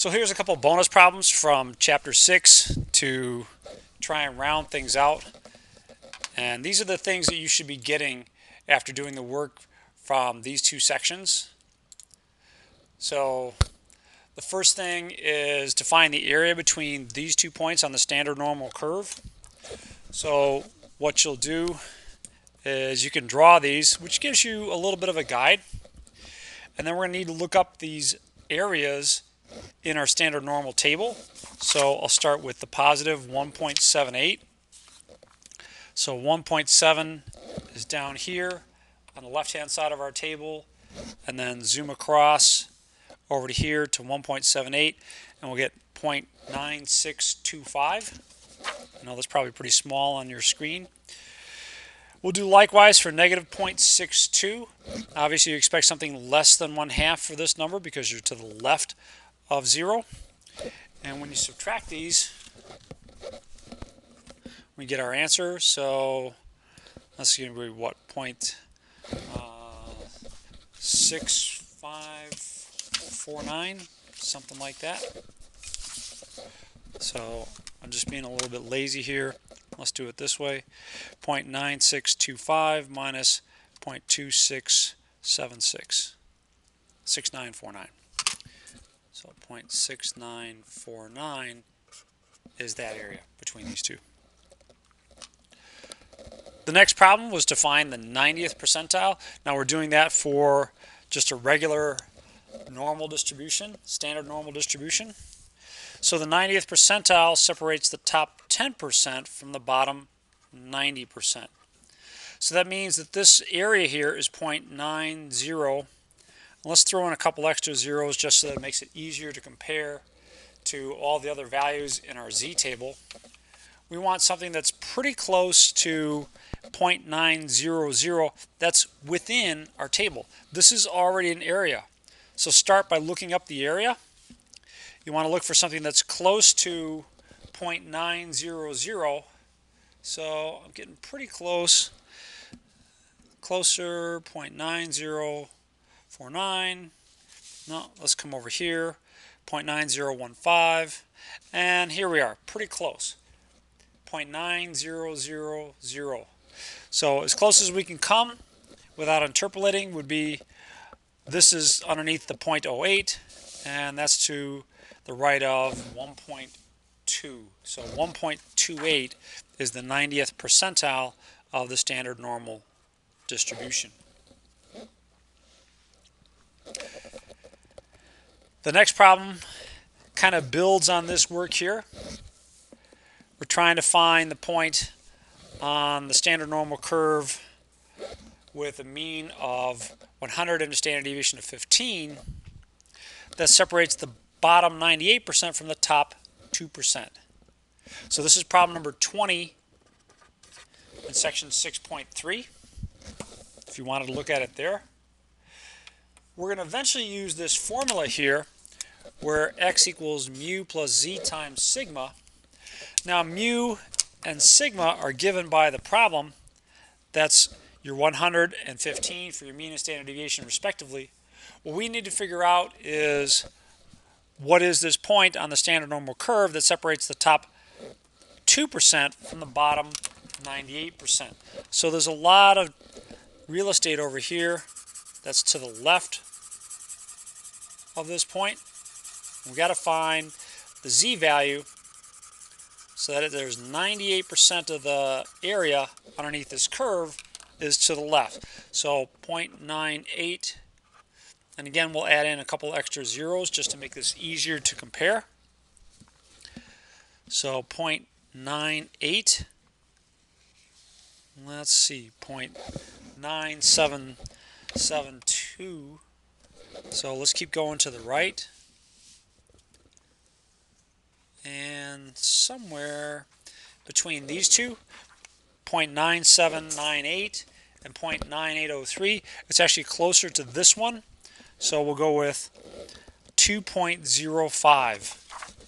So here's a couple bonus problems from chapter 6 to try and round things out. And these are the things that you should be getting after doing the work from these two sections. So the first thing is to find the area between these 2 points on the standard normal curve. So what you'll do is you can draw these, which gives you a little bit of a guide. And then we're going to need to look up these areas in our standard normal table. So I'll start with the positive 1.78. So 1.7 is down here on the left-hand side of our table, and then zoom across over to here to 1.78, and we'll get 0.9625. I know that's probably pretty small on your screen. We'll do likewise for negative 0.62. Obviously, you expect something less than 1/2 for this number because you're to the left of 0. And when you subtract these, we get our answer. So that's going to be what, 0.6549, something like that. So I'm just being a little bit lazy here. Let's do it this way. 0.9625 minus 0.2676. 6949. So 0.6949 is that area between these two. The next problem was to find the 90th percentile. Now we're doing that for just a regular normal distribution, standard normal distribution. So the 90th percentile separates the top 10% from the bottom 90%. So that means that this area here is 0.90. Let's throw in a couple extra zeros just so that it makes it easier to compare to all the other values in our z-table. We want something that's pretty close to 0.900. That's within our table. This is already an area. So start by looking up the area. You want to look for something that's close to 0.900. So I'm getting pretty close. Closer, 0.9049. No, let's come over here. 0.9015. And here we are, pretty close. 0.9000. So as close as we can come without interpolating would be, this is underneath the 0.08, and that's to the right of 1.2. So 1.28 is the 90th percentile of the standard normal distribution. The next problem kind of builds on this work here. We're trying to find the point on the standard normal curve with a mean of 100 and a standard deviation of 15 that separates the bottom 98% from the top 2%. So this is problem number 20 in section 6.3, if you wanted to look at it there. We're going to eventually use this formula here where x equals mu plus z times sigma. Now mu and sigma are given by the problem. That's your 115 for your mean and standard deviation respectively. What we need to figure out is what is this point on the standard normal curve that separates the top 2% from the bottom 98%. So there's a lot of real estate over here that's to the left of this point. We've got to find the z value so that there's 98% of the area underneath this curve is to the left. So 0.98, and again we'll add in a couple extra zeros just to make this easier to compare. So 0.98, let's see, 0.9772. So let's keep going to the right. And somewhere between these two, 0.9798 and 0.9803, it's actually closer to this one. So we'll go with 2.05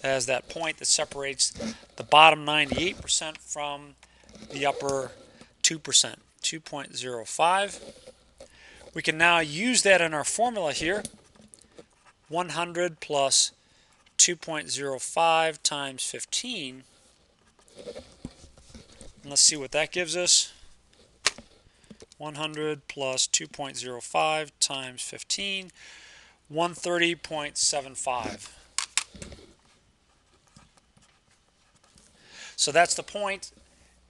as that point that separates the bottom 98% from the upper 2%. 2.05. We can now use that in our formula here. 100 plus 2.05 times 15. And let's see what that gives us. 100 plus 2.05 times 15, 130.75. So that's the point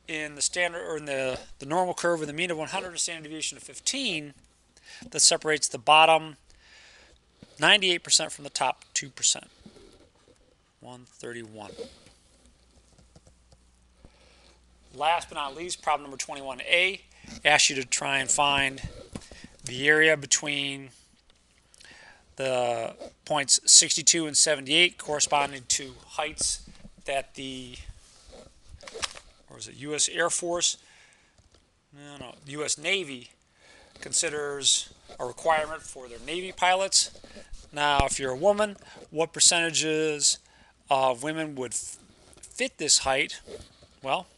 in the standard, or in the normal curve with a mean of 100 and standard deviation of 15 that separates the bottom 98% from the top 2%. 131. Last but not least, problem number 21A asks you to try and find the area between the points 62 and 78 corresponding to heights that the, or is it U.S. Air Force? No, U.S. Navy considers a requirement for their Navy pilots. Now, if you're a woman, what percentages of women would fit this height? Well,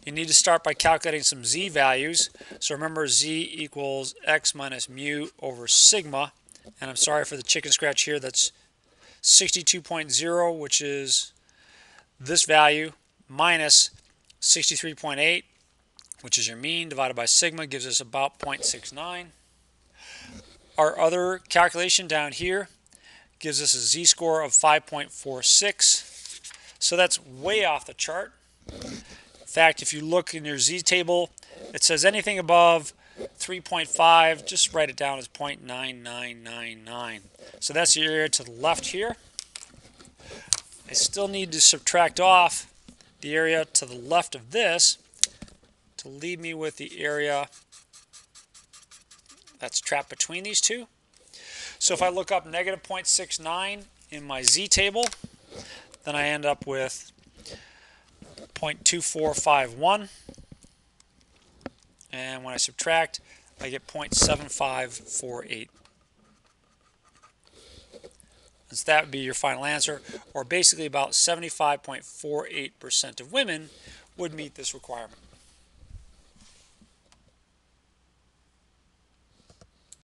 you need to start by calculating some z values. So remember, z equals x minus mu over sigma. And I'm sorry for the chicken scratch here. That's 62.0, which is this value, minus 63.8, which is your mean, divided by sigma, gives us about 0.69. Our other calculation down here gives us a z-score of 5.46. So that's way off the chart. In fact, if you look in your z-table, it says anything above 3.5, just write it down as 0.9999. So that's the area to the left here. I still need to subtract off the area to the left of this to leave me with the area that's trapped between these two. So if I look up negative 0.69 in my z-table, then I end up with 0.2451, and when I subtract, I get 0.7548. So that would be your final answer, or basically about 75.48% of women would meet this requirement.